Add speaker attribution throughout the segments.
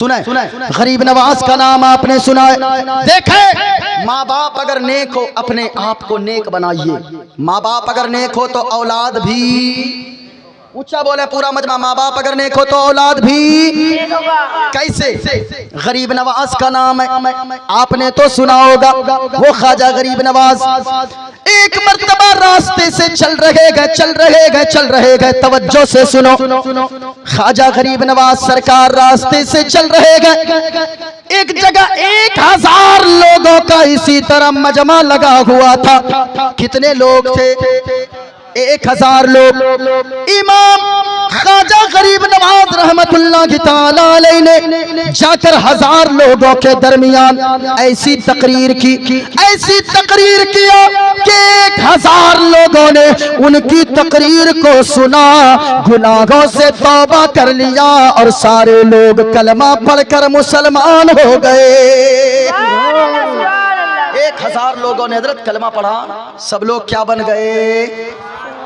Speaker 1: سنیں غریب نواز کا نام آپ نے سنا ہے؟ دیکھیں ماں باپ اگر نیک ہو اپنے آپ کو نیک بنائیے. ماں باپ اگر نیک ہو تو اولاد بھی اونچا بولے پورا مجمع. ماں باپ اگر نیک ہو تو اولاد بھی کیسے؟ غریب نواز کا نام ہے آپ نے تو سنا ہوگا. وہ خواجہ غریب نواز ایک مرتبہ راستے سے چل رہے گئے توجہ سے سنو. خواجہ غریب نواز سرکار راستے سے چل رہے گئے. ایک جگہ 1000 لوگوں کا اسی طرح مجمع لگا ہوا تھا. کتنے لوگ تھے؟ 1000 لوگ. امام خواجہ غریب نواز رحمت اللہ تعالی علیہ نے جا کر 1000 لوگوں کے درمیان ایسی تقریر کی کہ 1000 لوگوں نے ان کی تقریر کو سنا, گناہوں سے توبہ کر لیا اور سارے لوگ کلمہ پڑھ کر مسلمان ہو گئے. 1000 لوگوں نے حضرت کلمہ پڑھا, سب لوگ کیا بن گئے؟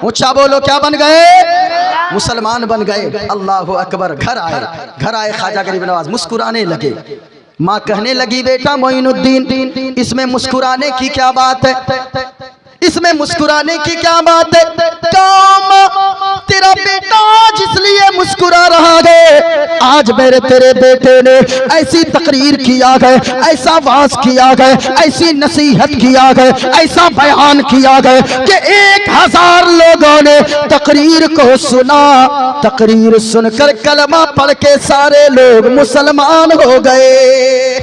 Speaker 1: اونچا بولو, کیا بن گئے؟ مسلمان بن گئے. اللہ اکبر. گھر آئے خواجہ غریب نواز, مسکرانے لگے. ماں کہنے لگی بیٹا معین الدین اس میں مسکرانے کی کیا بات ہے؟ اس میں مسکرانے کی کیا بات ہے؟ کام تیرا بیٹا آج اس لیے مسکرا رہا ہے, آج میرے تیرے بیٹے نے ایسی تقریر کیا گئے, ایسا واعظ کیا گئے, ایسی نصیحت کیا گئے, ایسا بیان کیا گئے کہ 1000 لوگوں نے تقریر کو سنا. تقریر سن کر کلمہ پڑھ کے سارے لوگ مسلمان ہو گئے.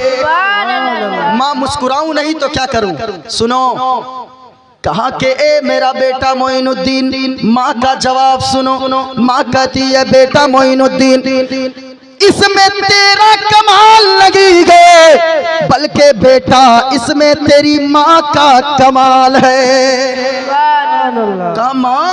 Speaker 1: ماں مسکراؤں نہیں تو کیا کروں؟ سنو, کہا کہ اے میرا بیٹا معین الدین. ماں کا جواب سنو. ماں کہتی ہے بیٹا معین الدین اس میں تیرا کمال نہیں ہے بلکہ بیٹا اس میں تیری ماں کا کمال ہے. کہا ماں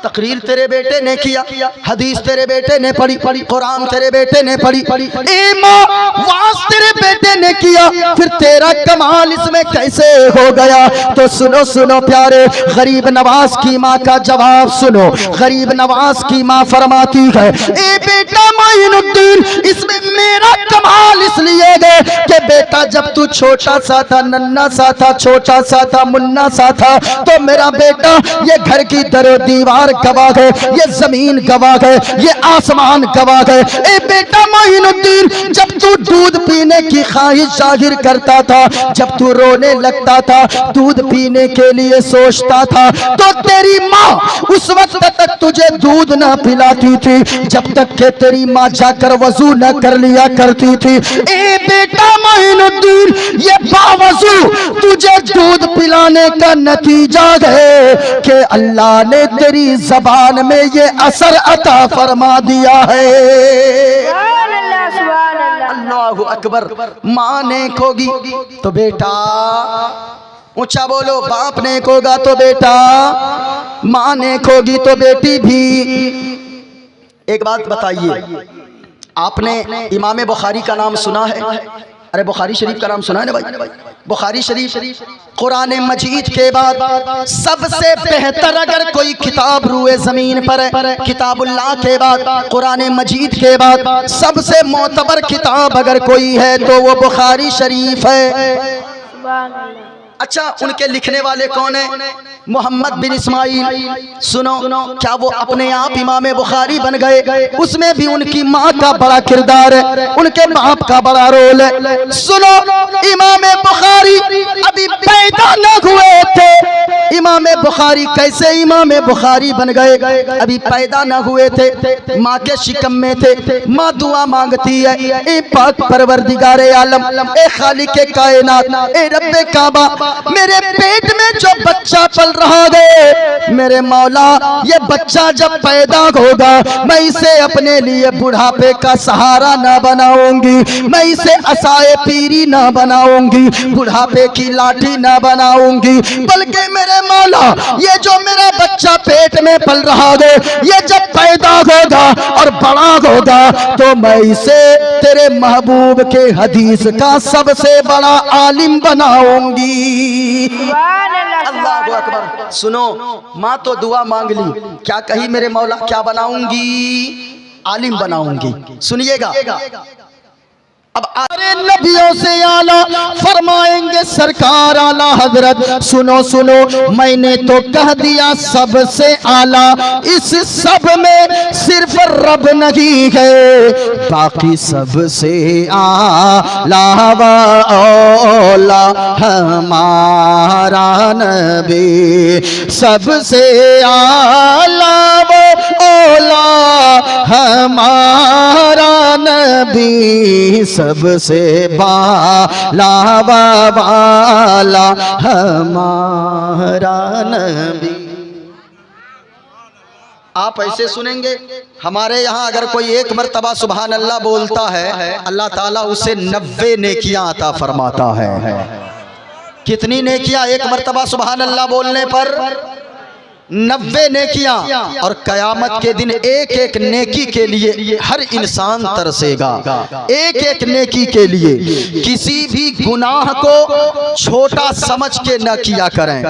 Speaker 1: تقریر تیرے بیٹے نے کیا, حدیث تیرے بیٹے نے پڑھی, قرآن تیرے بیٹے نے پڑھی, اے ماں واعظ تیرے بیٹے نے کیا, پھر تیرا کمال اس میں کیسے ہو گیا؟ تو سنو پیارے, غریب نواز کی ماں کا جواب سنو. غریب نواز کی ماں فرماتی ہے اے بیٹا معین الدین اس میں میرا کمال اس لیے گئے کہ بیٹا جب تو چھوٹا سا تھا, ننھا سا تھا, چھوٹا سا تھا, منا سا تھا, تو میرا بیٹا یہ گھر کی در و دیوار گواہ گئے, یہ زمین گواہ گئے, یہ آسمان گواہ گئے. اے بیٹا معین الدین جب تو دودھ پینے کی خواہش ظاہر کرتا تھا, جب تو رونے لگتا تھا, دودھ پینے کے لیے سوچتا تھا, تو تیری ماں اس وقت تک تجھے دودھ نہ پلاتی تھی جب تک کہ تیری ماں جا کر وضو نہ کر لیا کرتی تھی. اے بیٹا معین الدین یہ باوضو تجھے دودھ پلانے کا نتیجہ ہے کہ اللہ نے تیری زبان میں یہ اثر عطا فرما دیا ہے. اللہ اکبر. ماں نیک ہوگی تو بیٹا, اونچا بولو, باپ نیک ہوگا تو بیٹا, ماں نیک ہوگی تو بیٹی بھی. ایک بات بتائیے, آپ نے امام بخاری کا نام سنا ہے؟ ارے بخاری شریف کا نام سنا ہے نا بھائی؟ بخاری شریف قرآن مجید کے بعد سب سے بہتر اگر کوئی کتاب روئے زمین پر ہے, کتاب اللہ کے بعد, قرآن مجید کے بعد سب سے معتبر کتاب اگر کوئی ہے تو وہ بخاری شریف ہے. اچھا, ان کے لکھنے والے کون ہیں؟ محمد بن اسماعیل. سنو, کیا وہ اپنے آپ امام بخاری بن گئے؟ اس میں بھی ان کی ماں کا بڑا کردار ہے, ان کے باپ کا بڑا رول ہے. سنو, امام بخاری ابھی پیدا نہ ہوئے تھے. امام بخاری کیسے امام بخاری بن گئے؟ ابھی پیدا نہ ہوئے تھے, ماں کے شکم میں تھے. ماں دعا مانگتی ہے اے پاک پروردگار عالم, اے خالق کائنات, اے رب کعبہ, میرے پیٹ میں جو بچہ پل رہا ہے میرے مولا, یہ بچہ جب پیدا ہوگا میں اسے اپنے لیے بڑھاپے کا سہارا نہ بناؤں گی, میں اسے عصائے پیری نہ بناؤں گی, بڑھاپے کی لاٹھی نہ بناؤں گی, بلکہ میرے مولا یہ جو میرا بچہ پیٹ میں پل رہا ہے یہ جب پیدا ہوگا اور بڑا ہوگا تو میں اسے تیرے محبوب کے حدیث کا سب سے بڑا عالم بناؤں گی. اللہ اکبر. سنو, ماں تو دعا مانگ لی, کیا کہی میرے مولا کیا بناؤں گی؟ عالم بناؤں گی. سنیے گا, اب آرے نبیوں سے آلہ فرمائیں گے سرکار آلہ حضرت، سنو سنو میں نے تو کہہ دیا سب سے آلہ، اس سب میں صرف رب نہیں ہے، باقی سب سے آلہ و اولا ہمارا نبی، سب سے آلہ و اولا ہمارا نبی، سب سے بالا والا ہمارا نبی۔ آپ ایسے سنیں گے ہمارے یہاں اگر کوئی ایک مرتبہ سبحان اللہ بولتا ہے اللہ تعالیٰ اسے 90 نیکیاں عطا فرماتا ہے۔ کتنی نیکیاں ایک مرتبہ سبحان اللہ بولنے پر؟ 90 نیکیاں، اور قیامت کے دن ایک ایک نیکی کے لیے ہر انسان ترسے گا، ایک ایک نیکی کے لیے۔ کسی بھی گناہ کو چھوٹا سمجھ کے نہ کیا کریں،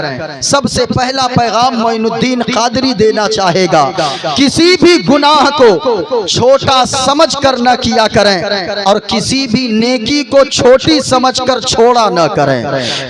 Speaker 1: سب سے پہلا پیغام معین الدین قادری دینا چاہے گا، کسی بھی گناہ کو چھوٹا سمجھ کر نہ کیا کریں، اور کسی بھی نیکی کو چھوٹی سمجھ کر چھوڑا نہ کریں۔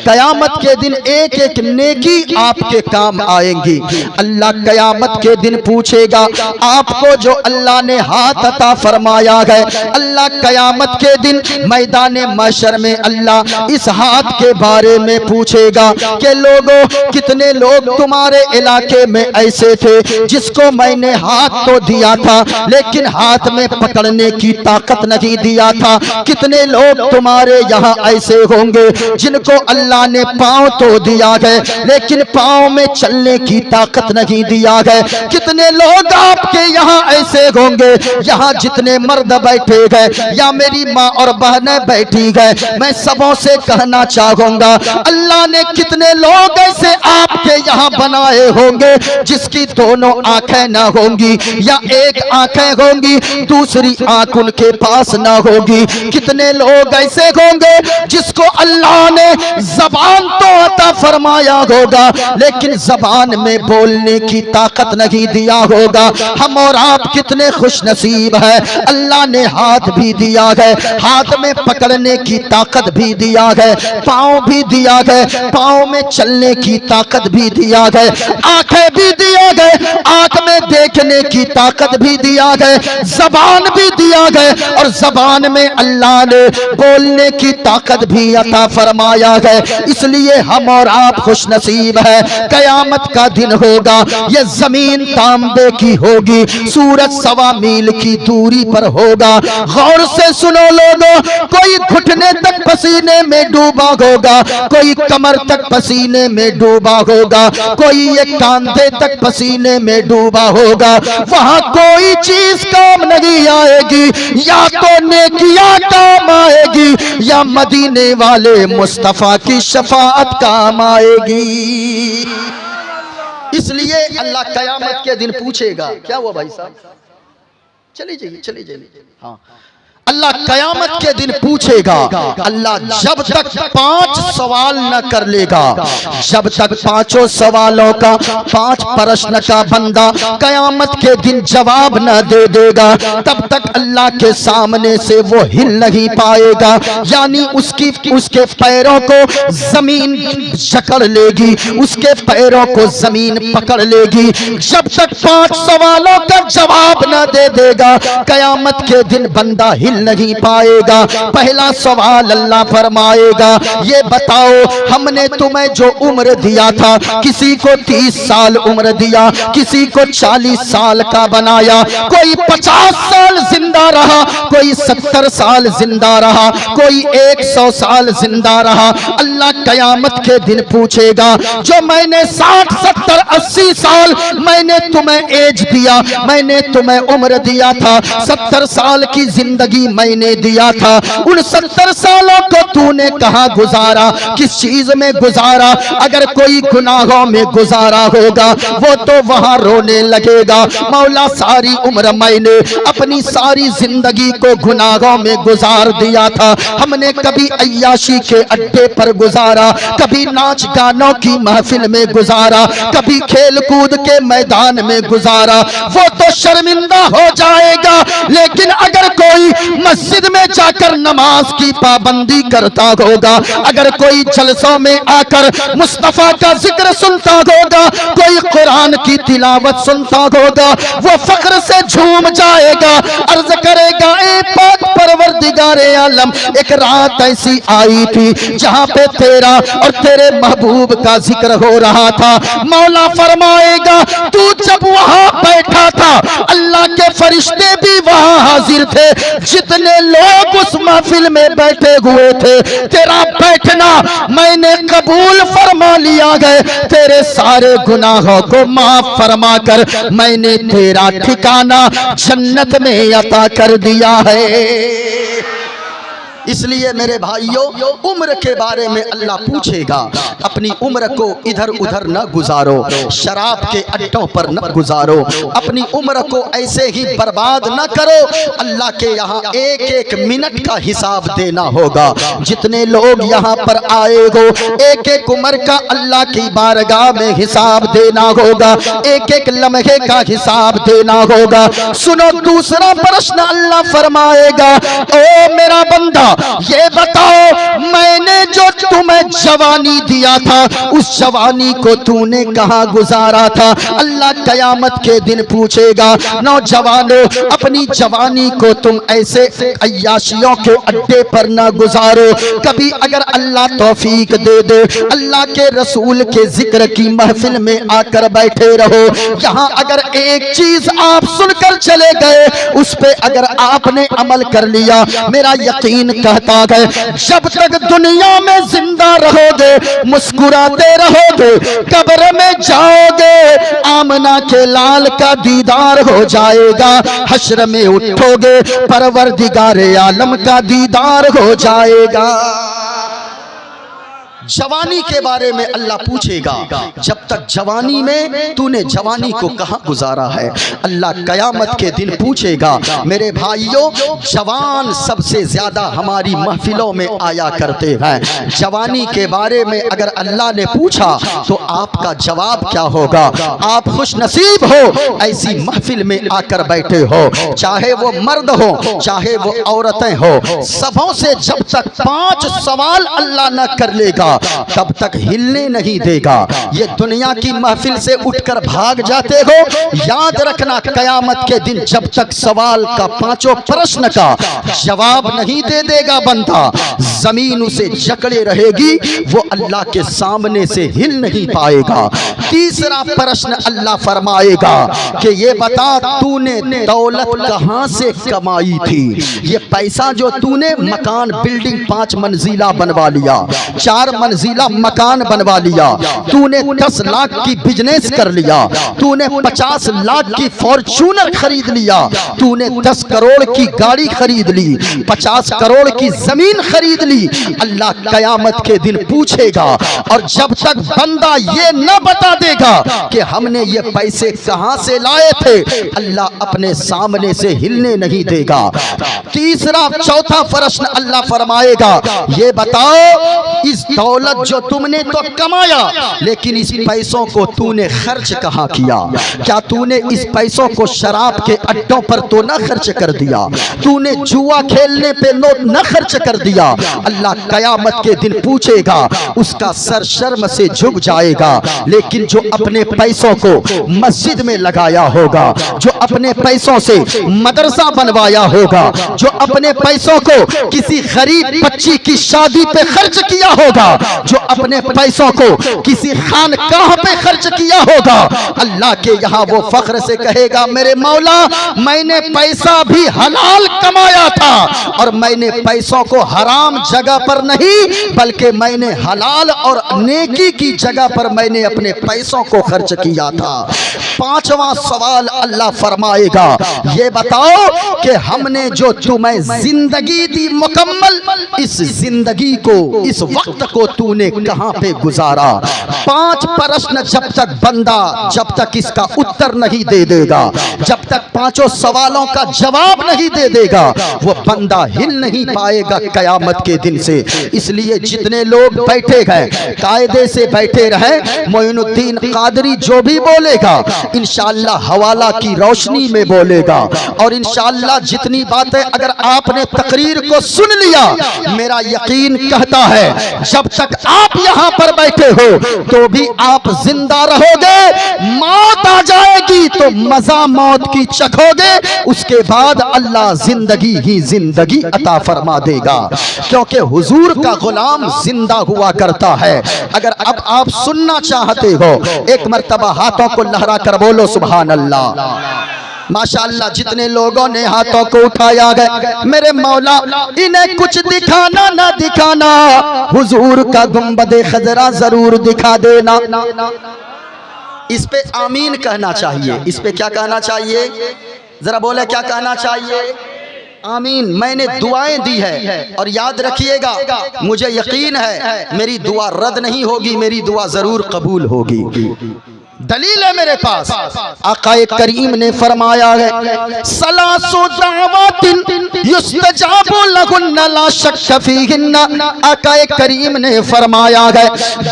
Speaker 1: قیامت کے دن ایک ایک نیکی آپ کے کام آئیں گی۔ اللہ قیامت کے دن پوچھے گا آپ کو جو اللہ نے ہاتھ عطا فرمایا ہے، اللہ قیامت کے دن میدان محشر میں اللہ اس ہاتھ کے بارے میں پوچھے گا کہ لوگوں کتنے لوگ تمہارے علاقے میں ایسے تھے جس کو میں نے ہاتھ تو دیا تھا لیکن ہاتھ میں پکڑنے کی طاقت نہیں دیا تھا، کتنے لوگ تمہارے یہاں ایسے ہوں گے جن کو اللہ نے پاؤں تو دیا ہے لیکن پاؤں میں چلنے کی طاقت نہیں دیا ہے، کتنے لوگ آپ کے یہاں ایسے ہوں گے، یہاں جتنے مرد بیٹھے گئے یا میری ماں اور بہنیں بیٹھی گئے، میں سبوں سے کہنا چاہوں گا اللہ نے کتنے لوگ ایسے آپ کے یہاں بنائے ہوں گے جس کی دونوں آنکھیں نہ ہوں گی یا ایک آنکھیں ہوں گی دوسری آنکھ ان کے پاس نہ ہوگی، کتنے لوگ ایسے ہوں گے جس کو اللہ نے زبان تو عطا فرمایا ہوگا لیکن زبان میں بولنے کی طاقت نہیں دیا ہوگا۔ ہم اور آپ کتنے خوش نصیب ہیں، اللہ نے ہاتھ بھی دیا ہے، ہاتھ میں پکڑنے کی طاقت بھی دیا ہے، پاؤں بھی دیا ہے، پاؤں میں چلنے کی طاقت بھی دیا ہے، آنکھیں بھی دیا ہے، آنکھ میں دیکھنے کی طاقت بھی دیا ہے، زبان بھی دیا ہے، اور زبان میں اللہ نے بولنے کی طاقت بھی عطا فرمایا ہے۔ اس لیے ہم اور آپ خوش نصیب ہیں۔ قیامت کا دن ہوگا، یہ زمین تانبے کی ہوگی، سورج 1.25 میل کی دوری پر ہوگا۔ غور سے سنو لوگوں، کوئی گھٹنے تک پسینے میں ڈوبا ہوگا، کوئی کمر تک پسینے میں ڈوبا ہوگا، کوئی ایک کاندھے تک پسینے میں ڈوبا ہوگا۔ وہاں کوئی چیز کام نہیں آئے گی، یا تو نیکیاں کام آئے گی یا مدینے والے مصطفیٰ کی شفاعت کام آئے گی۔ اس لیے اللہ قیامت کے دن پوچھے گا، کیا ہوا بھائی صاحب؟ چلی جائیے ہاں، اللہ قیامت کے دن پوچھے گا، اللہ جب تک 5 سوال نہ کر لے گا، جب تک 5 سوالوں کا 5 پرشن کا بندہ قیامت کے دن جواب نہ دے دے گا تب تک اللہ کے سامنے سے وہ ہل نہیں پائے گا، یعنی اس کے پیروں کو زمین جکڑ لے گی، اس کے پیروں کو زمین پکڑ لے گی۔ جب تک 5 سوالوں کا جواب نہ دے دے گا قیامت کے دن بندہ ہل نہیں پائے گا۔ پہلا سوال اللہ فرمائے گا، یہ بتاؤ ہم نے تمہیں جو عمر دیا تھا، کسی کو 30 سال عمر دیا، کسی کو 40 سال کا بنایا، کوئی 50 سال زندہ رہا، کوئی 70 سال زندہ رہا، کوئی 100 سال زندہ رہا۔ اللہ قیامت کے دن پوچھے گا، جو میں نے 60 70 80 سال میں نے تمہیں ایج دیا، میں نے تمہیں عمر دیا تھا، 70 سال کی زندگی میں نے دیا تھا، ان 70 سالوں کو تو نے کہاں گزارا، کس چیز میں گزارا؟ اگر کوئی گناہوں میں گزارا ہوگا وہ تو وہاں رونے لگے گا، مولا ساری عمر میں نے اپنی ساری زندگی کو گناہوں میں گزار دیا تھا، ہم نے کبھی عیاشی کے اڈے پر گزارا، کبھی ناچ گانوں کی محفل میں گزارا، کبھی کھیل کود کے میدان میں گزارا، وہ تو شرمندہ ہو جائے گا۔ لیکن اگر کوئی مسجد میں جا کر نماز کی پابندی کرتا ہوگا، اگر کوئی جلسوں میں آ کر مصطفیٰ کا ذکر سنتا ہوگا، کوئی قرآن کی تلاوت سنتا ہوگا، وہ فخر سے جھوم جائے گا، عرض کرے گا اے پاک پروردگار عالم، ایک رات ایسی آئی تھی جہاں پہ تیرا اور تیرے محبوب کا ذکر ہو رہا تھا۔ مولا فرمائے گا تو جب وہاں بیٹھا تھا اللہ کے فرشتے بھی وہاں حاضر تھے، جتنے لوگ اس محفل میں بیٹھے ہوئے تھے تیرا بیٹھنا میں نے قبول فرما لیا گئے، تیرے سارے گناہوں کو معاف فرما کر میں نے تیرا ٹھکانہ جنت میں عطا کر دیا ہے۔ اس لیے میرے بھائیوں عمر کے بارے میں اللہ پوچھے گا، اپنی عمر کو ادھر ادھر نہ گزارو، شراب کے اڈوں پر نہ گزارو، اپنی عمر کو ایسے ہی برباد نہ کرو، اللہ کے یہاں ایک ایک منٹ کا حساب دینا ہوگا۔ جتنے لوگ یہاں پر آئے ہو ایک ایک عمر کا اللہ کی بارگاہ میں حساب دینا ہوگا، ایک ایک لمحے کا حساب دینا ہوگا۔ سنو دوسرا پرشن اللہ فرمائے گا، او میرا بندہ یہ بتاؤ میں نے جو تمہیں جوانی دیا تھا اس جوانی کو تو نے کہاں گزارا تھا؟ اللہ قیامت کے دن پوچھے گا، نوجوانوں اپنی جوانی کو تم ایسے عیاشیوں کے اڈے پر نہ گزارو، کبھی اگر اللہ توفیق دے دے اللہ کے رسول کے ذکر کی محفل میں آ کر بیٹھے رہو، یہاں اگر ایک چیز آپ سن کر چلے گئے اس پہ اگر آپ نے عمل کر لیا، میرا یقین کہتا ہے جب تک دنیا میں زندہ رہو گے مسکراتے رہو گے، قبر میں جاؤ گے آمنہ کے لال کا دیدار ہو جائے گا، حشر میں اٹھو گے پروردگار عالم کا دیدار ہو جائے گا۔ جوانی کے بارے میں اللہ پوچھے گا، جب تک جوانی میں تو نے جوانی کو کہاں گزارا ہے؟ اللہ قیامت کے دن پوچھے گا۔ میرے بھائیوں جوان سب سے زیادہ ہماری محفلوں میں آیا کرتے ہیں، جوانی کے بارے میں اگر اللہ نے پوچھا تو آپ کا جواب کیا ہوگا؟ آپ خوش نصیب ہو ایسی محفل میں آ کر بیٹھے ہو، چاہے وہ مرد ہو چاہے وہ عورتیں ہو، سبوں سے جب تک 5 سوال اللہ نہ کر لے گا تب تک ہلنے نہیں دے گا۔ یہ دنیا کی محفل سے اٹھ کر بھاگ جاتے ہو، یاد رکھنا قیامت کے دن جب تک سوال کا 5 پرشن کا جواب نہیں دے دے گا بندہ، زمین اسے جکڑے رہے گی، وہ اللہ کے سامنے سے ہل نہیں پائے گا۔ تیسرا پرشن اللہ فرمائے گا کہ یہ بتا تو نے دولت کہاں سے کمائی تھی؟ یہ پیسہ جو تو نے مکان بلڈنگ 5 منزلہ بنوا لیا، 4 منزلہ مکان بنوا لیا، تو نے 10 لاکھ کی بزنس کر لیا، تو نے 50 لاکھ کی فارچونر خرید لیا، تو نے 10 کروڑ کی گاڑی خرید لی، 50 کروڑ کی زمین خرید لی، اللہ قیامت کے دن پوچھے گا۔ اور جب تک بندہ یہ نہ بتا دے گا کہ ہم نے یہ پیسے کہاں سے لائے تھے، اللہ اپنے سامنے سے ہلنے نہیں دے گا۔ تیسرا چوتھا پرشن اللہ فرمائے گا، یہ بتاؤ اس دولت جو تم نے تو کمایا لیکن اس پیسوں کو تو نے خرچ کہاں کیا؟ کیا تو نے اس پیسوں کو شراب کے اڈوں پر تو نہ خرچ کر دیا؟ تو نے جوا کھیلنے پہ نہ خرچ کر دیا؟ اللہ قیامت کے دن پوچھے گا، اس کا سر شرم سے جھک جائے گا، لیکن جو اپنے پیسوں کو مسجد میں لگایا ہوگا، جو اپنے پیسوں سے مدرسہ بنوایا ہوگا، جو اپنے پیسوں کو کسی غریب بچی کی شادی پہ خرچ کیا ہوگا، جو اپنے پیسوں کو کسی خانقاہ پہ خرچ کیا ہوگا، اللہ کے یہاں وہ فخر سے کہے گا، میرے مولا میں نے پیسہ بھی حلال کمایا تھا اور میں نے پیسوں کو حرام جگہ پر نہیں بلکہ میں نے حلال اور نیکی کی جگہ پر میں نے اپنے پیسوں کو خرچ کیا تھا۔ 5واں سوال اللہ فرمائے گا، یہ بتاؤ کہ ہم نے جو تمہیں زندگی دی مکمل، اس زندگی کو اس وقت کو تو نے کہاں پہ گزارا؟ 5 پرشن جب تک بندہ جب تک اس کا اتر نہیں دے دے گا، جب تک 5 سوالوں کا جواب نہیں دے دے گا، وہ بندہ ہل نہیں پائے گا قیامت کے دن سے۔ اس لیے جتنے لوگ بیٹھے گئے قاعدے سے بیٹھے رہیں، معین الدین قادری جو بھی بولے گا انشاءاللہ حوالہ کی روشنی میں بولے گا، اور انشاءاللہ جتنی باتیں اگر آپ نے تقریر کو سن لیا، میرا یقین کہتا ہے جب تک آپ یہاں پر بیٹھے ہو تو بھی آپ زندہ رہو گے، موت آ جائے گی تو مزہ موت کی چکھو گے، اس کے بعد اللہ زندگی ہی زندگی عطا فرما دے گا، کیونکہ حضور کا غلام زندہ ہوا کرتا ہے۔ اگر اب آپ سننا چاہتے ہو ایک مرتبہ ہاتھوں کو لہرا کر بولو سبحان اللہ۔ ماشاءاللہ جتنے لوگوں نے ہاتھوں کو اٹھایا گئے، میرے مولا انہیں کچھ دکھانا نہ دکھانا، حضور کا گنبد خضرا ضرور دکھا دینا۔ اس پہ آمین کہنا چاہیے، اس پہ کیا کہنا چاہیے؟ ذرا بولے کیا کہنا چاہیے؟ آمین۔ میں نے دعائیں دی ہے اور یاد رکھیے گا، مجھے یقین ہے میری دعا رد نہیں ہوگی، میری دعا ضرور قبول ہوگی۔ دلیل ہے میرے پاس، آقا کریم نے فرمایا ہے سلاس دعوات یستجاب لہن لا شک فیہن۔ آقا کریم نے فرمایا ہے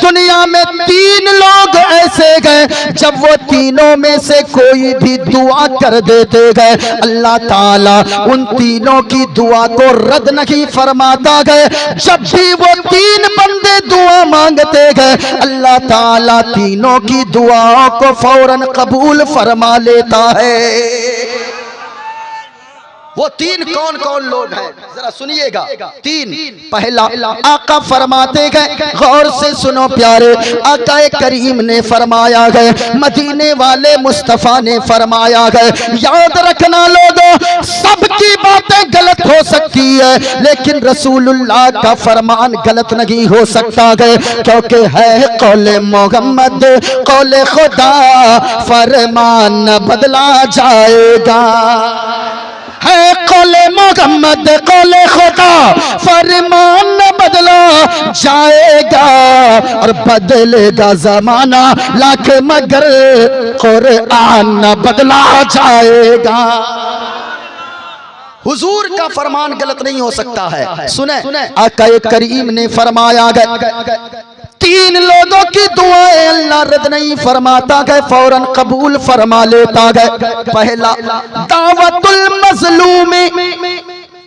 Speaker 1: دنیا میں 3 لوگ ایسے گئے جب وہ تینوں میں سے کوئی بھی دعا کر دیتے گئے، اللہ تعالیٰ ان تینوں کی دعا کو رد نہیں فرماتا گئے۔ جب بھی وہ 3 بندے دعا مانگتے گئے، اللہ تعالیٰ تینوں کی دعا کو فوراً قبول فرما لیتا ہے۔ وہ 3 کون کون لوگ ہیں ذرا سنیے گا۔ 3، پہلا آقا فرماتے گئے، غور سے سنو پیارے، آقا کریم نے فرمایا گئے، مدینے والے مصطفیٰ نے فرمایا گئے، یاد رکھنا لوگوں سب کی باتیں غلط ہو سکتی ہے لیکن رسول اللہ کا فرمان غلط نہیں ہو سکتا گئے، کیونکہ ہے قول محمد قول خدا، فرمان بدلا جائے گا۔ ہے قول محمد قول خدا، فرمان بدلا جائے گا، اور بدلے گا زمانہ لاکھ مگر قرآن نہ بدلا جائے گا۔ حضور کا فرمان غلط نہیں ہو سکتا ہے۔ سنیں آقا کریم نے فرمایا گیا 3 لوگوں کی دعائیں اللہ رد نہیں فرماتا گئے، فوراً قبول فرما لیتا گئے۔ پہلا دعوت المظلوم،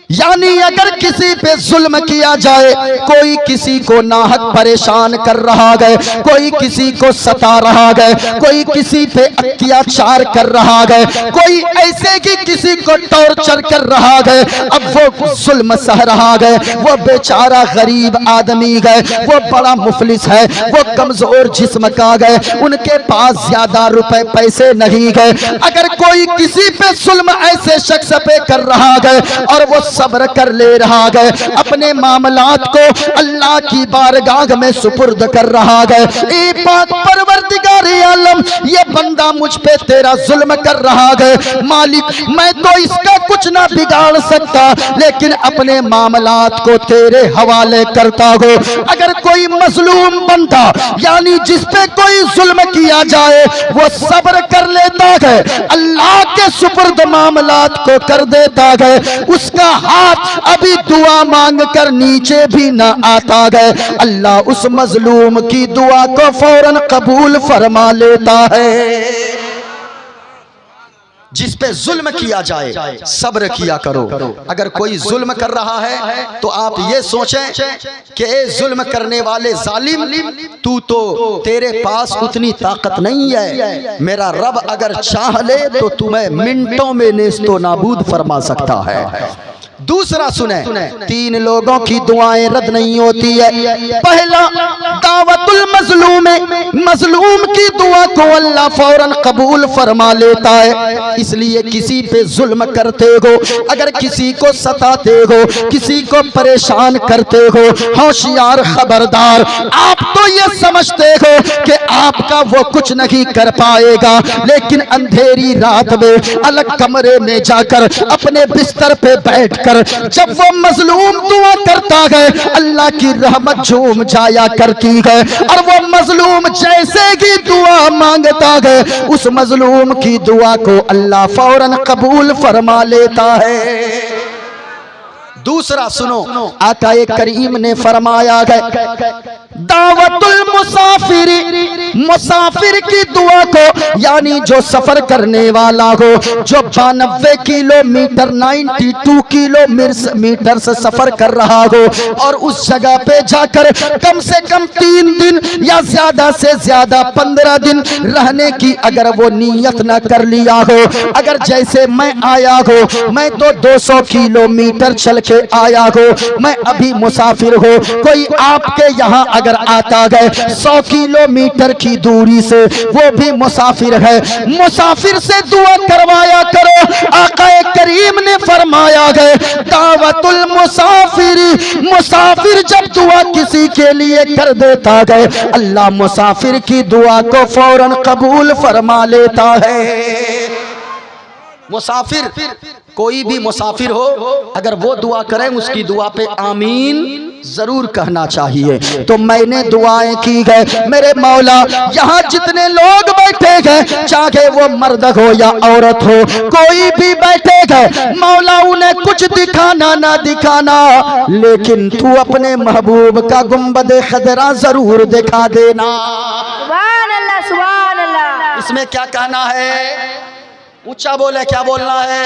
Speaker 1: یعنی اگر کسی پہ ظلم کیا جائے، کوئی کسی کو ناحق پریشان کر رہا گئے، کوئی کسی کو ستا رہا گئے، کوئی کسی پہ اتیاچار کر رہا گئے، کوئی ایسے کہ کسی کو ٹارچر کر رہا گئے، اب وہ ظلم سہ رہا گئے، وہ بیچارہ غریب آدمی گئے، وہ بڑا مفلس ہے، وہ کمزور جسم کا گئے، ان کے پاس زیادہ روپے پیسے نہیں گئے، اگر کوئی کسی پہ ظلم ایسے شخص پہ کر رہا گئے اور وہ صبر کر لے رہا گئے، اپنے معاملات کو اللہ کی بارگاہ میں سپرد کر رہا گئے، اے پاک پروردگار عالم یہ بندہ مجھ پہ تیرا ظلم کر رہا گئے، مالک میں تو اس کا کچھ نہ بگاڑ سکتا لیکن اپنے معاملات کو تیرے حوالے کرتا ہو۔ اگر کوئی مظلوم بندہ یعنی جس پہ کوئی ظلم کیا جائے وہ صبر کر لیتا ہے، اللہ کے سپرد معاملات کو کر دیتا ہے، اس کا ہاتھ ابھی دعا مانگ کر نیچے بھی نہ آتا گئے، اللہ اس مظلوم کی دعا کو فوراً قبول فرما لیتا ہے۔ جس پہ ظلم کیا جائے صبر کیا کرو۔ اگر کوئی ظلم کر رہا ہے تو آپ یہ سوچیں کہ اے ظلم کرنے والے ظالم، تو تیرے پاس اتنی طاقت نہیں ہے، میرا رب اگر چاہ لے تو تمہیں منٹوں میں نیست و نابود فرما سکتا ہے۔ دوسرا سنیں 3 لوگوں کی دعائیں رد نہیں ہوتی ہے۔ پہلا دعوت المظلوم، مظلوم کی دعا کو اللہ فوراً قبول فرما لیتا ہے، اس لیے کسی پہ ظلم کرتے ہو، اگر کسی کو ستاتے ہو، کسی کو پریشان کرتے ہو، ہوشیار خبردار، آپ تو یہ سمجھتے ہو کہ آپ کا وہ کچھ نہیں کر پائے گا، لیکن اندھیری رات میں الگ کمرے میں جا کر اپنے بستر پہ بیٹھ کر جب وہ مظلوم دعا کرتا ہے اللہ کی رحمت جھوم جایا کرتی ہے، اور وہ مظلوم جیسے ہی دعا مانگتا ہے اس مظلوم کی دعا کو اللہ فوراً قبول فرما لیتا ہے۔ دوسرا سنو، آقا کریم نے فرمایا ہے دعوت المسافر، مسافر کی دعا کو، یعنی جو سفر کرنے والا ہو، جو 92 کلومیٹر 92 کلومیٹر سے سفر کر رہا ہو اور اس جگہ پہ جا کر کم سے کم 3 دن یا زیادہ سے زیادہ 15 دن رہنے کی اگر وہ نیت نہ کر لیا ہو، اگر جیسے میں آیا ہو، میں تو 200 کلومیٹر چل کے آیا ہو، میں ابھی مسافر ہو، کوئی آپ کے یہاں اگر آتا گئے 100 کلومیٹر کی دوری سے، وہ بھی مسافر ہے، مسافر سے دعا کروایا کرو۔ آقا کریم نے فرمایا گئے دعوت المسافر، مسافر جب دعا کسی کے لیے کر دیتا گئے، اللہ مسافر کی دعا کو فوراً قبول فرما لیتا ہے۔ مسافر، کوئی بھی مسافر ہو، اگر وہ دعا کریں اس کی دعا پہ آمین ضرور کہنا چاہیے۔ تو میں نے دعائیں کی گئے، میرے مولا یہاں جتنے لوگ بیٹھے گئے، چاہے وہ مرد ہو یا عورت ہو، کوئی بھی بیٹھے گئے، مولا انہیں کچھ دکھانا نہ دکھانا، لیکن تو اپنے محبوب کا گنبد خضرا ضرور دکھا دینا۔
Speaker 2: سبحان اللہ سبحان اللہ۔
Speaker 1: اس میں کیا کہنا ہے؟ اونچا بولے، کیا بولنا ہے؟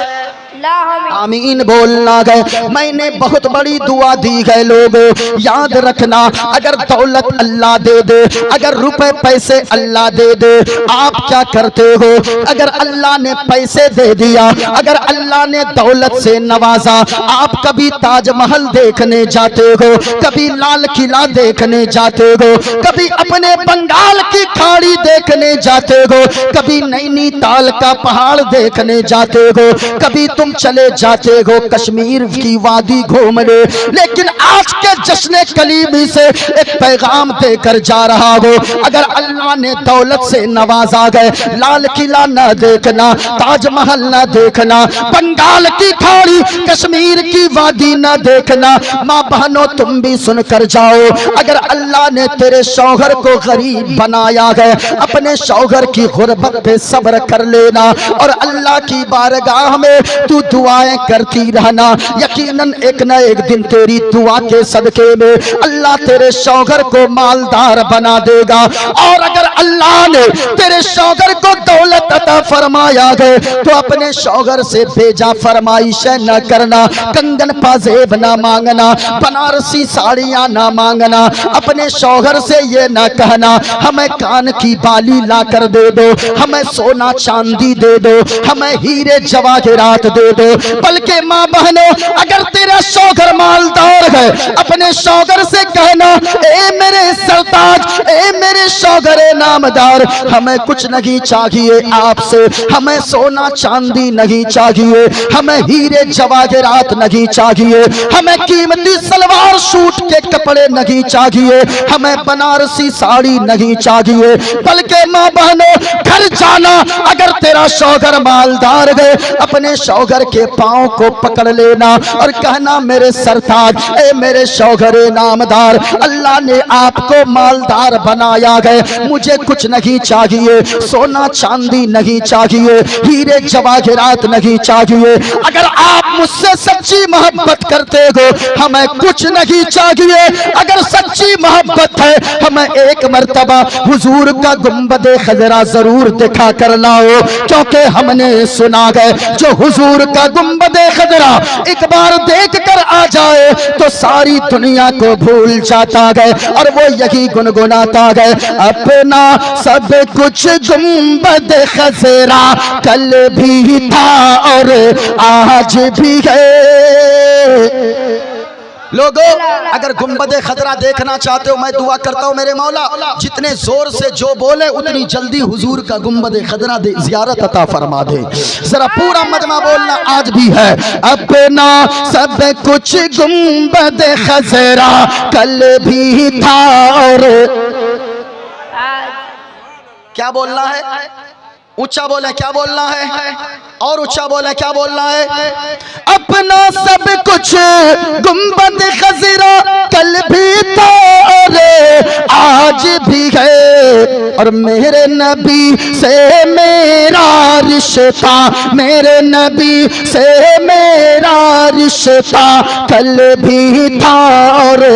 Speaker 1: آمین بولنا گئے۔ میں نے بہت بڑی دعا دی گئے، لوگوں یاد رکھنا، اگر دولت اللہ دے دے، اگر روپے پیسے اللہ دے دے، آپ کیا کرتے ہو؟ اگر اللہ نے پیسے دے دیا، اگر اللہ نے دولت سے نوازا، آپ کبھی تاج محل دیکھنے جاتے ہو، کبھی لال قلعہ دیکھنے جاتے ہو، کبھی اپنے بنگال کی کھاڑی دیکھنے جاتے ہو، کبھی نینی تال کا پہاڑ دیکھنے جاتے ہو، کبھی تم چلے جاتے ہو کشمیر کی وادی گھومنے، لیکن آج کے جشن کلیمی سے ایک پیغام دے کر جا رہا ہو، اگر اللہ نے دولت سے نوازا گئے، لال قلعہ نہ دیکھنا، تاج محل نہ دیکھنا، بنگال کی کھاڑی، کشمیر کی وادی نہ دیکھنا، ماں بہنوں تم بھی سن کر جاؤ، اگر اللہ نے تیرے شوہر کو غریب بنایا ہے، اپنے شوہر کی غربت پہ صبر کر لینا اور اللہ کی بارگاہ میں تو دعائیں کرتی رہنا، یقیناً ایک نہ ایک دن تیری دعا کے صدقے میں اللہ تیرے شوہر کو مالدار بنا دے گا۔ اور اگر اللہ نے تیرے شوہر کو دولت عطا فرمایا گئے تو اپنے شوہر سے بیجا فرمائشیں نہ کرنا، کنگن پازیب نہ مانگنا، بنارسی ساڑیاں نہ مانگنا، اپنے شوہر سے یہ نہ کہنا ہمیں کان کی بالی لا کر دے دو، ہمیں سونا چاندی دے دو، ہمیں ہیرے جواہرات دے دو، بلکہ ماں بہنوں اگر تیرا شوہر مالدار ہے، اپنے شوہر سے کہنا اے میرے سرتاج، اے میرے شوہر نامدار، ہمیں کچھ نہیں چاہیے آپ سے، ہمیں سونا چاندی نہیں چاہیے، ہمیں ہیرے جواہرات نہیں چاہیے، ہمیں قیمتی سلوار سوٹ کے کپڑے نہیں چاہیے، ہمیں بنارسی ساڑی نہیں چاہیے، بلکہ ماں بہنوں گھر جانا، اگر تیرا شوہر مالدار ہے، اپنے شوہر کے پاؤں کو پکڑ لینا اور کہنا میرے سرتاج، اے میرے شوہر نامدار، اللہ نے آپ کو مالدار بنایا ہے، مجھے کچھ نہیں چاہیے، سونا چاندی نہیں چاہیے، ہیرے جواہرات نہیں چاہیے، اگر آپ مجھ سے سچی محبت کرتے ہو ہمیں کچھ نہیں چاہیے، اگر سچی محبت ہے ہمیں ایک مرتبہ حضور کا گنبد خضرا ضرور دکھا کر لاؤ، کیونکہ ہم نے سنا گئے جو حضور کا گنبد خضرا ایک بار دیکھ کر آ جائے تو ساری دنیا کو بھول جاتا گئے، اور وہ یہی گنگناتا گئے اپنا سب کچھ گنبد خضرا کل بھی تھا اور آج بھی ہے۔ لوگوں اگر گنبد خضرا دیکھنا چاہتے ہو، میں دعا کرتا ہوں میرے مولا جتنے زور سے جو بولے اتنی جلدی حضور کا گنبد خضرا زیارت عطا فرما دے۔ ذرا پورا مجمع بولنا آج بھی ہے اپنا سب کچھ گنبد خضرا کل بھی تھا اور کیا بولنا ہے؟ اونچا بولے، کیا بولنا ہے؟ اور اونچا بولے، کیا بولنا ہے؟ اپنا سب کچھ گنبد خضرا کل بھی تھا اور آج بھی ہے، اور میرے نبی سے میرا رشتہ، میرے نبی سے میرا رشتہ کل بھی تھا اور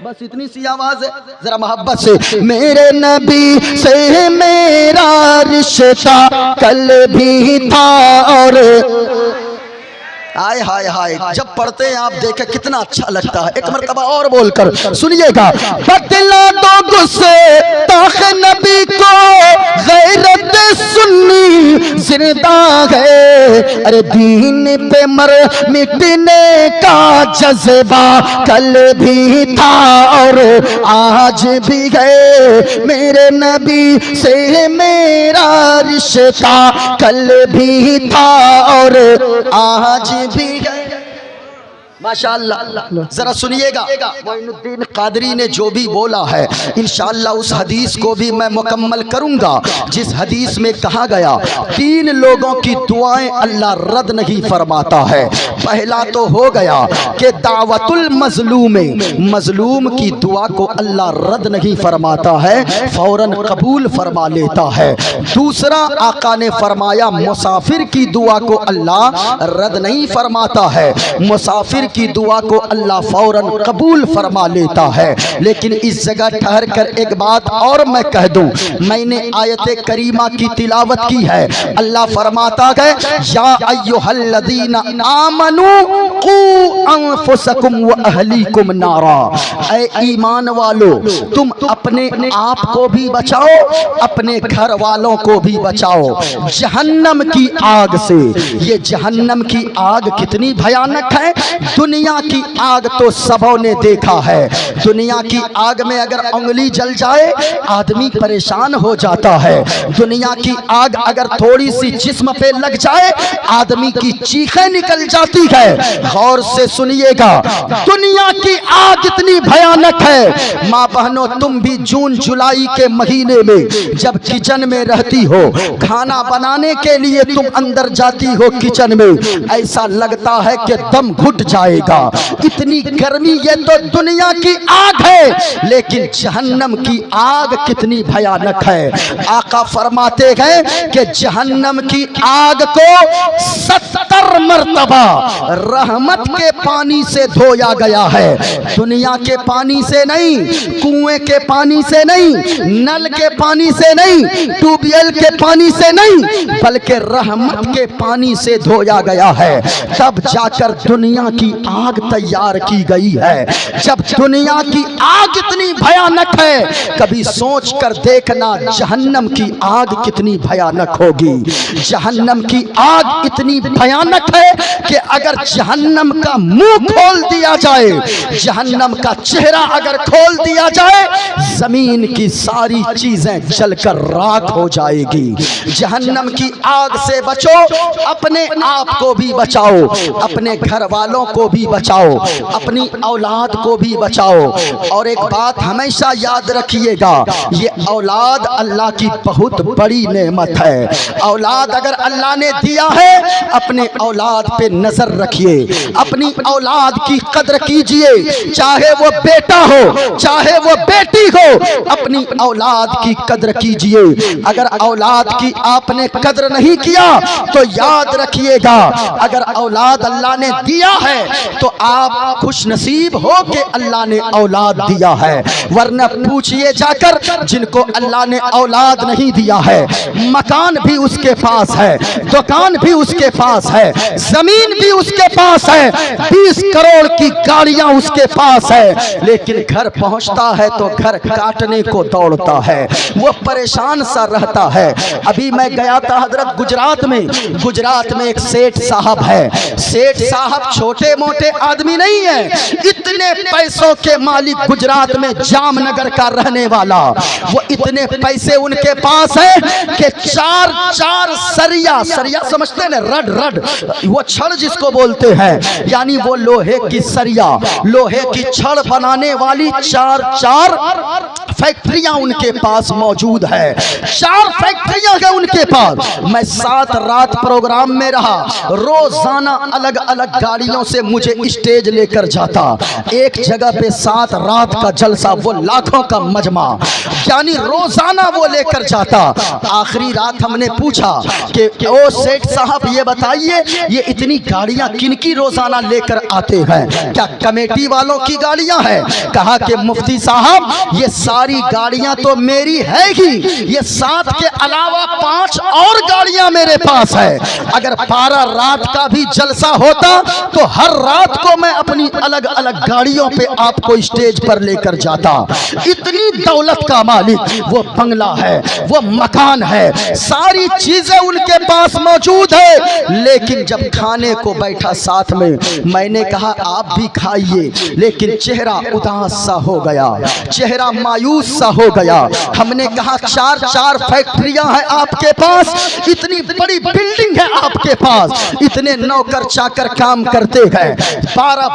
Speaker 1: بس اتنی سی آواز ہے، ذرا محبت سے میرے نبی سے میرا رشتہ کل بھی تھا اور آئے ہائے ہائے، جب پڑھتے ہیں آپ دیکھیں کتنا اچھا لگتا ہے۔ ایک مرتبہ اور بول کر سنیے گا، بدلا دو غصے تاخ نبی کو غیرت سنی زندہ ہے، ارے دین پہ مر مٹنے کا جذبہ کل بھی تھا اور آج بھی ہے، میرے نبی سے میرا رشتہ کل بھی تھا اور آج بھی ہے۔ ماشاءاللہ، ذرا سنیے گا، معین الدین قادری نے جو بھی بولا ہے انشاءاللہ اس حدیث کو بھی میں مکمل کروں گا، جس حدیث میں کہا گیا 3 لوگوں کی دعائیں اللہ رد نہیں فرماتا ہے۔ پہلا تو ہو گیا کہ دعوت المظلوم، مظلوم کی دعا کو اللہ رد نہیں فرماتا ہے، فوراً قبول فرما لیتا ہے۔ دوسرا آقا نے فرمایا مسافر کی دعا کو اللہ رد نہیں فرماتا ہے، مسافر کی دعا کو اللہ فوراً قبول فرما لیتا ہے۔ لیکن اس جگہ ٹھہر کر ایک بات اور میں کہہ دوں، میں نے آیت کریمہ کی تلاوت کی ہے، اللہ فرماتا ہے یا ایھا الذین آمنوا قوا انفسکم واہلیکم نارا، اے ایمان والو تم اپنے آپ کو بھی بچاؤ، اپنے گھر والوں کو بھی بچاؤ جہنم کی آگ سے۔ یہ جہنم کی آگ کتنی بھیانک ہے، دنیا کی آگ تو سبوں نے دیکھا ہے، دنیا کی آگ میں اگر انگلی جل جائے آدمی پریشان ہو جاتا ہے، دنیا کی آگ اگر تھوڑی سی جسم پہ لگ جائے آدمی کی چیخیں نکل جاتی ہے۔ غور سے سنیے گا، دنیا کی آگ اتنی بھیانک ہے، ماں بہنوں تم بھی جون جولائی کے مہینے میں جب کچن میں رہتی ہو، کھانا بنانے کے لیے تم اندر جاتی ہو کچن میں، ایسا لگتا ہے کہ دم گھٹ جائے گا، اتنی گرمی۔ یہ تو دنیا کی آگ ہے، لیکن جہنم کی آگ کتنی بھیانک ہے۔ آقا فرماتے ہیں کہ جہنم کی آگ کو 70 مرتبہ رحمت کے پانی سے دھویا گیا ہے، دنیا کے پانی سے نہیں، کنویں کے پانی سے نہیں، نل کے پانی سے نہیں، ٹیوب ویل کے پانی سے نہیں، بلکہ رحمت کے پانی سے دھویا گیا ہے، تب جا کر دنیا کی آگ تیار کی گئی ہے۔ جب دنیا کی آگ اتنی بھیانک ہے، کبھی سوچ کر دیکھنا جہنم کی آگ کتنی بھیانک ہوگی۔ جہنم کی آگ اتنی بھیانک ہے کہ اگر جہنم کا منہ کھول دیا جائے، جہنم کا چہرہ اگر کھول دیا جائے، زمین کی ساری چیزیں جل کر راکھ ہو جائے گی۔ جہنم کی آگ سے بچو، اپنے آپ کو بھی بچاؤ، اپنے گھر والوں کو بھی بچاؤ، اپنی اولاد کو بھی بچاؤ۔ اور ایک بات ہمیشہ یاد رکھیے گا، یہ اولاد اللہ کی بہت بڑی نعمت ہے۔ اولاد اگر اللہ نے دیا ہے، اپنے اولاد پہ نظر رکھیے، اپنی اولاد کی قدر کیجئے، چاہے وہ بیٹا ہو چاہے وہ بیٹی ہو، اپنی اولاد کی قدر کیجئے۔ اگر اولاد کی آپ نے قدر نہیں کیا تو یاد رکھیے گا، اگر اولاد اللہ نے دیا ہے تو آپ خوش نصیب ہو کہ اللہ نے اولاد دیا ہے، ورنہ پوچھئے جا کر جن کو اللہ نے اولاد نہیں دیا ہے، مکان بھی اس کے پاس ہے، دکان بھی اس کے پاس ہے، زمین بھی اس کے پاس ہے، 20 کروڑ کی گاڑیاں اس کے پاس ہے، لیکن گھر پہنچتا ہے تو گھر کاٹنے کو دوڑتا ہے، وہ پریشان سا رہتا ہے۔ ابھی میں گیا تھا حضرت گجرات میں ایک سیٹھ صاحب ہے، سیٹھ صاحب چھوٹے موٹے آدمی نہیں ہیں، اتنے پیسوں کے مالک گجرات میں جام نگر کا رہنے والا، وہ اتنے پیسے ان کے پاس ہیں کہ 4 سریا سمجھتے ہیں رڈ وہ چھڑ جس کو بولتے ہیں، یعنی وہ لوہے کی سریا، لوہے کی چھڑ بنانے والی 4 فیکٹریاں ان کے پاس موجود ہے، 4 فیکٹریاں ہیں ان کے پاس۔ میں 7 رات پروگرام میں رہا، روزانہ الگ الگ گاڑیوں سے مجھے اسٹیج لے کر جاتا، ایک جگہ پہ 7 رات کا جلسہ، وہ لاکھوں کا مجمع، یعنی روزانہ وہ لے کر جاتا۔ آخری رات ہم نے پوچھا کہ او سیٹھ صاحب یہ بتائیے یہ اتنی گاڑیاں کن کی روزانہ لے کر آتے ہیں، کیا کمیٹی والوں کی گاڑیاں ہیں؟ کہا کہ مفتی صاحب یہ ساری گاڑیاں تو میری ہے ہی، یہ 7 کے علاوہ 5 اور گاڑیاں میرے پاس ہے۔ اگر 12 رات کا بھی جلسہ ہوتا تو ہر رات کو میں اپنی الگ الگ گاڑیوں پہ آپ کو اسٹیج پر لے کر جاتا۔ اتنی دولت کا مالک، وہ بنگلہ ہے، وہ مکان ہے، ساری چیزیں ان کے پاس موجود ہے، لیکن جب کھانے کو بیٹھا ساتھ میں نے کہا آپ بھی کھائیے، لیکن چہرہ اداس سا ہو گیا، چہرہ مایوس سا ہو گیا۔ ہم نے کہا 4 فیکٹریاں ہیں آپ کے پاس، اتنی بڑی بلڈنگ ہے آپ کے پاس، اتنے نوکر چاکر کام کرتے ہیں، 12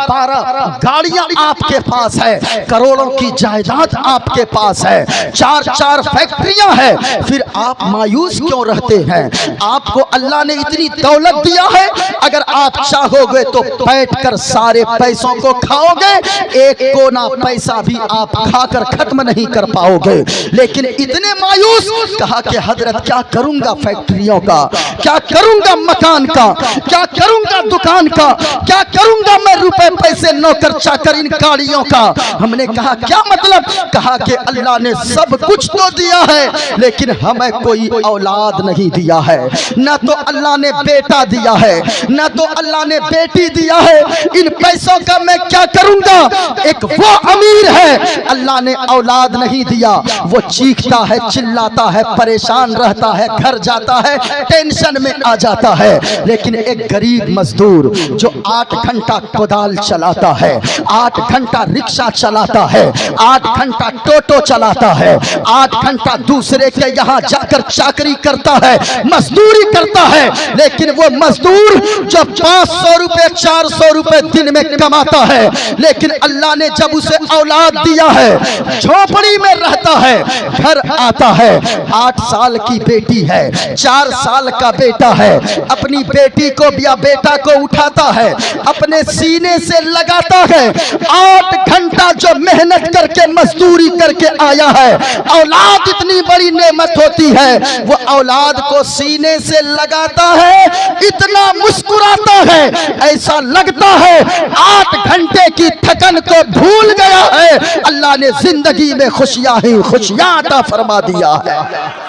Speaker 1: گاڑیاں آپ کے پاس ہے، کروڑوں کی جائیداد آپ کے پاس ہے، 4 فیکٹریاں ہیں، پھر آپ مایوس کیوں رہتے ہیں؟ آپ کو اللہ نے اتنی دولت دیا ہے، اگر آپ چاہو گے تو بیٹھ کر سارے پیسوں کو کھاؤ گے، ایک کونا پیسہ بھی آپ کھا کر ختم نہیں کر پاؤ گے، لیکن اتنے مایوس۔ کہا کہ حضرت کیا کروں گا فیکٹریوں کا، کیا کروں گا مکان کا، کیا کروں گا دکان کا، کیا کروں گا میں روپے پیسے نوکر چاکر ان گاڑیوں کا؟ ہم نے کہا کیا مطلب؟ کہا کہ اللہ نے سب کچھ تو دیا ہے، لیکن ہمیں کوئی اولاد نہیں دیا ہے، نہ تو اللہ نے بیٹا دیا ہے، نہ تو اللہ نے بیٹی دیا ہے، ان پیسوں کا میں کیا کروں گا؟ ایک وہ امیر ہے اللہ نے اولاد نہیں دیا، وہ چیختا ہے، چلاتا ہے، پریشان رہتا ہے، گھر جاتا ہے ٹینشن میں آ جاتا ہے، لیکن ایک غریب مزدور جو 8 گھنٹہ کودال چلاتا ہے، 8 گھنٹہ رکشہ چلاتا ہے، 8 گھنٹہ ٹوٹو چلاتا ہے، 8 گھنٹہ دوسرے کے یہاں جا کر چاکری کرتا ہے، مزدوری کرتا ہے، لیکن وہ مزدور جو 500 روپے 400 روپے دن میں کماتا ہے، لیکن اللہ نے جب اسے اولاد دیا ہے، جھوپڑی میں رہتا ہے، گھر آتا ہے، 8 سال کی بیٹی ہے، 4 سال کا بیٹا ہے، اپنی بیٹی کو یا بیٹا کو اٹھاتا ہے، اپنے سینے سے لگاتا ہے، 8 گھنٹہ جو محنت کر کے مزدوری کر کے آیا ہے، اولاد اتنی بڑی نعمت ہوتی ہے، وہ اولاد کو سینے سے لگاتا ہے، اتنا مسکراتا ہے، ایسا لگتا ہے 8 گھنٹے کی تھکن کو بھول گیا ہے، اللہ نے زندگی میں خوشیاں ہی خوشیاں عطا فرما دیا ہے۔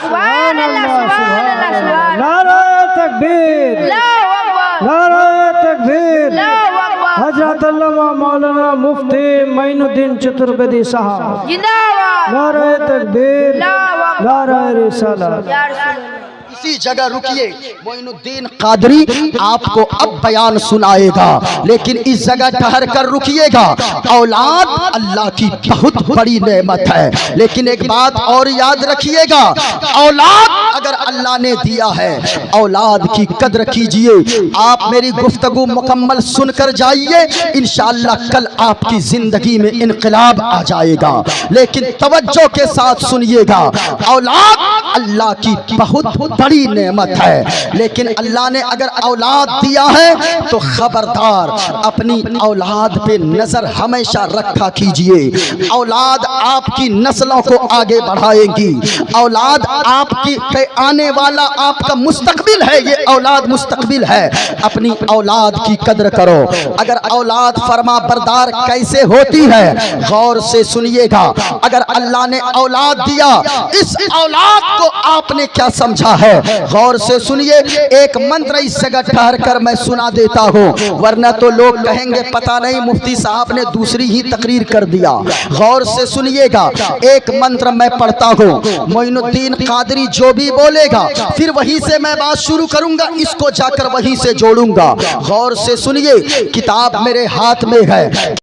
Speaker 2: سبحان اللہ سبحان اللہ سبحان اللہ،
Speaker 3: نعرہ تکبیر،
Speaker 2: اللہ اکبر،
Speaker 3: نعرہ تکبیر۔
Speaker 2: اللہ اکبر،
Speaker 3: حضرت علامہ مولانا مفتی معین الدین چتربیدی صاحب،
Speaker 2: زندہ باد،
Speaker 3: نعرہ تکبیر،
Speaker 2: اللہ اکبر،
Speaker 3: نعرہ رسالت۔
Speaker 2: یا رسول اللہ۔
Speaker 1: اسی جگہ رکیے، معین الدین قادری آپ کو اب بیان سنائے گا، لیکن اس جگہ ٹھہر کر رکیے گا۔ اولاد اللہ کی بہت بڑی نعمت ہے، لیکن ایک بات اور یاد رکھیے گا، اولاد اگر اللہ نے دیا ہے، اولاد کی قدر کیجئے۔ آپ میری گفتگو مکمل سن کر جائیے، انشاءاللہ کل آپ کی زندگی میں انقلاب آ جائے گا، لیکن توجہ کے ساتھ سنیے گا۔ اولاد اللہ کی بہت بڑی نعمت ہے، لیکن اللہ نے اگر اولاد دیا ہے تو خبردار اپنی اولاد پہ نظر ہمیشہ رکھا کیجئے۔ اولاد آپ کی نسلوں کو آگے بڑھائے گی، اولاد آپ کی آنے والا آپ کا مستقبل ہے، یہ اولاد مستقبل ہے، اپنی اولاد کی قدر کرو۔ اگر اولاد فرما بردار کیسے ہوتی ہے غور سے سنیے گا۔ اگر اللہ نے اولاد دیا، اس اولاد کو آپ نے کیا سمجھا ہے غور سے سنیے۔ ایک منتر اس جگہ ٹھہر کر میں سنا دیتا ہوں، ورنہ تو لوگ کہیں گے پتہ نہیں مفتی صاحب نے دوسری ہی تقریر کر دیا۔ غور سے سنیے گا، ایک منتر میں پڑھتا ہوں، معین الدین قادری جو بھی بولے گا پھر وہیں سے میں بات شروع کروں گا، اس کو جا کر وہیں سے جوڑوں گا۔ غور سے سنیے، کتاب میرے ہاتھ میں ہے۔